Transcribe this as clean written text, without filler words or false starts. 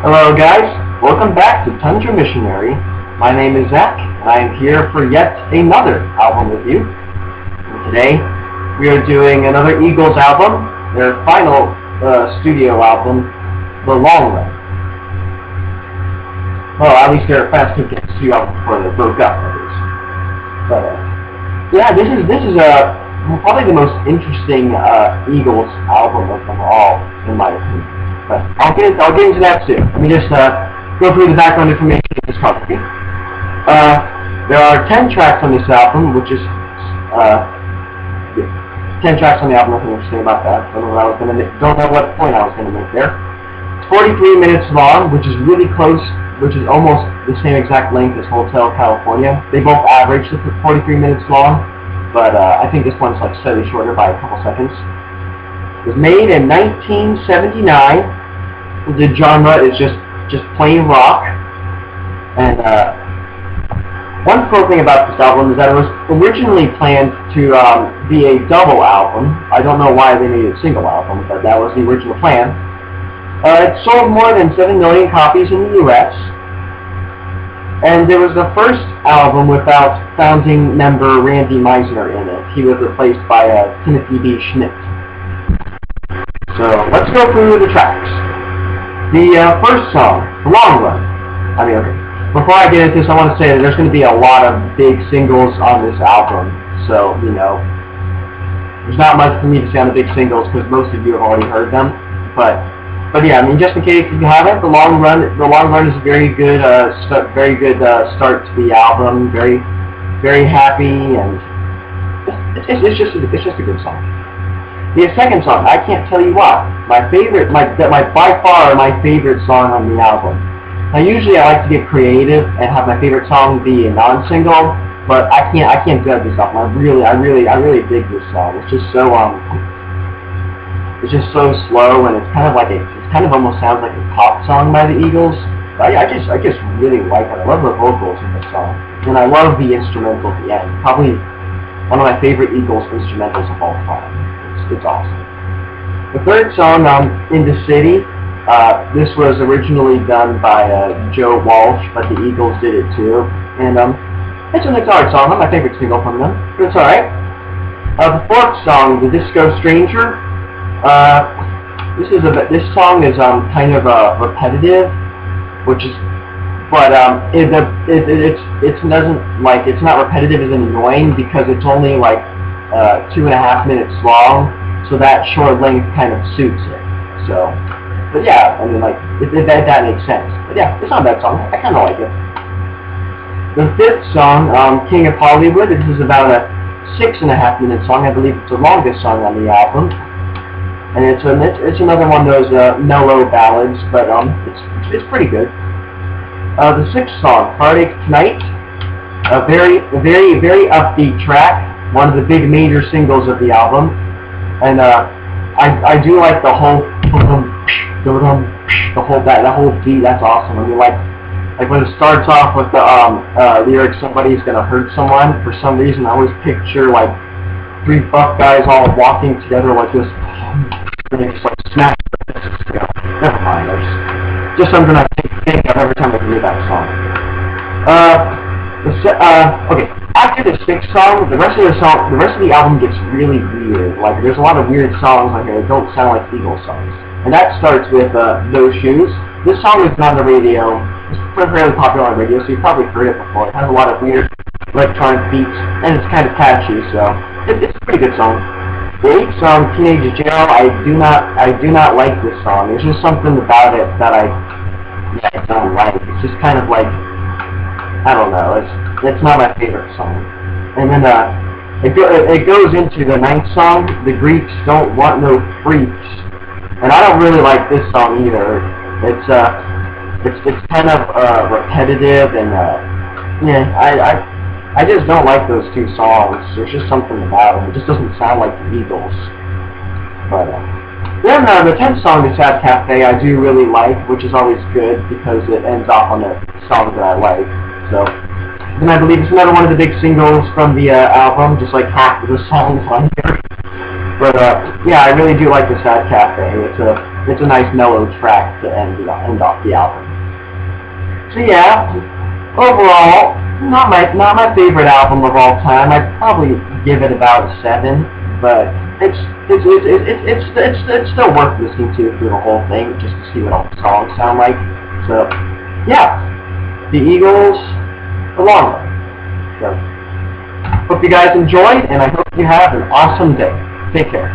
Hello guys, welcome back to Tundra Missionary. My name is Zach, and I am here for yet another album with you. And today, we are doing another Eagles album, their final studio album, The Long Run. Well, at least their Fast Tickets studio album before they broke up, that is. But, yeah, this is probably the most interesting Eagles album of them all, in my opinion. But I'll get into that soon. Let me just go through the background information of this company. There are 10 tracks on this album, which is 10 tracks on the album. Nothing interesting about that. Don't know what point I was going to make there. It's 43 minutes long, which is really close, which is almost the same exact length as Hotel California. They both average 43 minutes long, but I think this one's like slightly shorter by a couple seconds. It was made in 1979. The genre is just plain rock. And one cool thing about this album is that it was originally planned to be a double album. I don't know why they made it a single album, but that was the original plan. It sold more than 7 million copies in the U.S. And it was the first album without founding member Randy Meisner in it. He was replaced by Timothy B. Schmidt. So let's go through the tracks. The first song, The Long Run. Before I get into this, I want to say that there's going to be a lot of big singles on this album. So, there's not much for me to say on the big singles because most of you have already heard them. But yeah, just in case you haven't, The Long Run is a very good start to the album. Very, very happy, and it's just a good song. The second song, I Can't Tell You Why. By far my favorite song on the album. Now usually I like to get creative and have my favorite song be a non-single, but I can't do this album. I really dig this song. It's just so slow, and it's kind of almost sounds like a pop song by the Eagles. I just really like it. I love the vocals in this song, and I love the instrumental at the end. Probably one of my favorite Eagles instrumentals of all time. It's awesome. The third song, In the City, this was originally done by Joe Walsh, but the Eagles did it too. And it's an alright song, not my favorite single from them, but it's alright. The fourth song, The Disco Stranger, this song is kind of repetitive, which is, but it's not repetitive as in annoying because it's only like 2.5 minutes long, so that short length kind of suits it. So, but yeah, that makes sense. But yeah, it's not a bad song. I kind of like it. The fifth song, King of Hollywood, this is about a 6.5 minute song. I believe it's the longest song on the album, and it's another one of those mellow ballads, but it's pretty good. The sixth song, Heartache Tonight, a very upbeat track. One of the big major singles of the album, and I do like the whole that whole beat. That's awesome. Like when it starts off with the lyrics, somebody's gonna hurt someone. For some reason, I always picture like 3 buff guys all walking together like this, and they just like smash. Never mind. That's just something I think of every time I hear that song. Okay. After the sixth song, the rest of the album gets really weird. Like there's a lot of weird songs on here that don't sound like Eagles songs. And that starts with Those Shoes. This song is on the radio. It's fairly popular on the radio, so you've probably heard it before. It has a lot of weird electronic beats, and it's kind of catchy, so it's a pretty good song. The eighth song, Teenage Jail, I do not like this song. There's just something about it that I don't like. It's just kind of like, I don't know. It's not my favorite song. And then it goes into the ninth song, The Greeks Don't Want No Freaks. And I don't really like this song either. It's kind of repetitive, and I just don't like those two songs. There's just something about them. It just doesn't sound like the Eagles. But then the 10th song, The Sad Cafe, I do really like, which is always good because it ends off on a song that I like. So, and I believe it's another one of the big singles from the album, just like half of the songs on here. But yeah, I really do like The Sad Cafe. it's a nice mellow track to end off the album. So yeah, overall, not my favorite album of all time. I'd probably give it about a 7, but it's still worth listening to through the whole thing just to see what all the songs sound like. So yeah, the Eagles, The Long Run. So hope you guys enjoyed, and I hope you have an awesome day. Take care.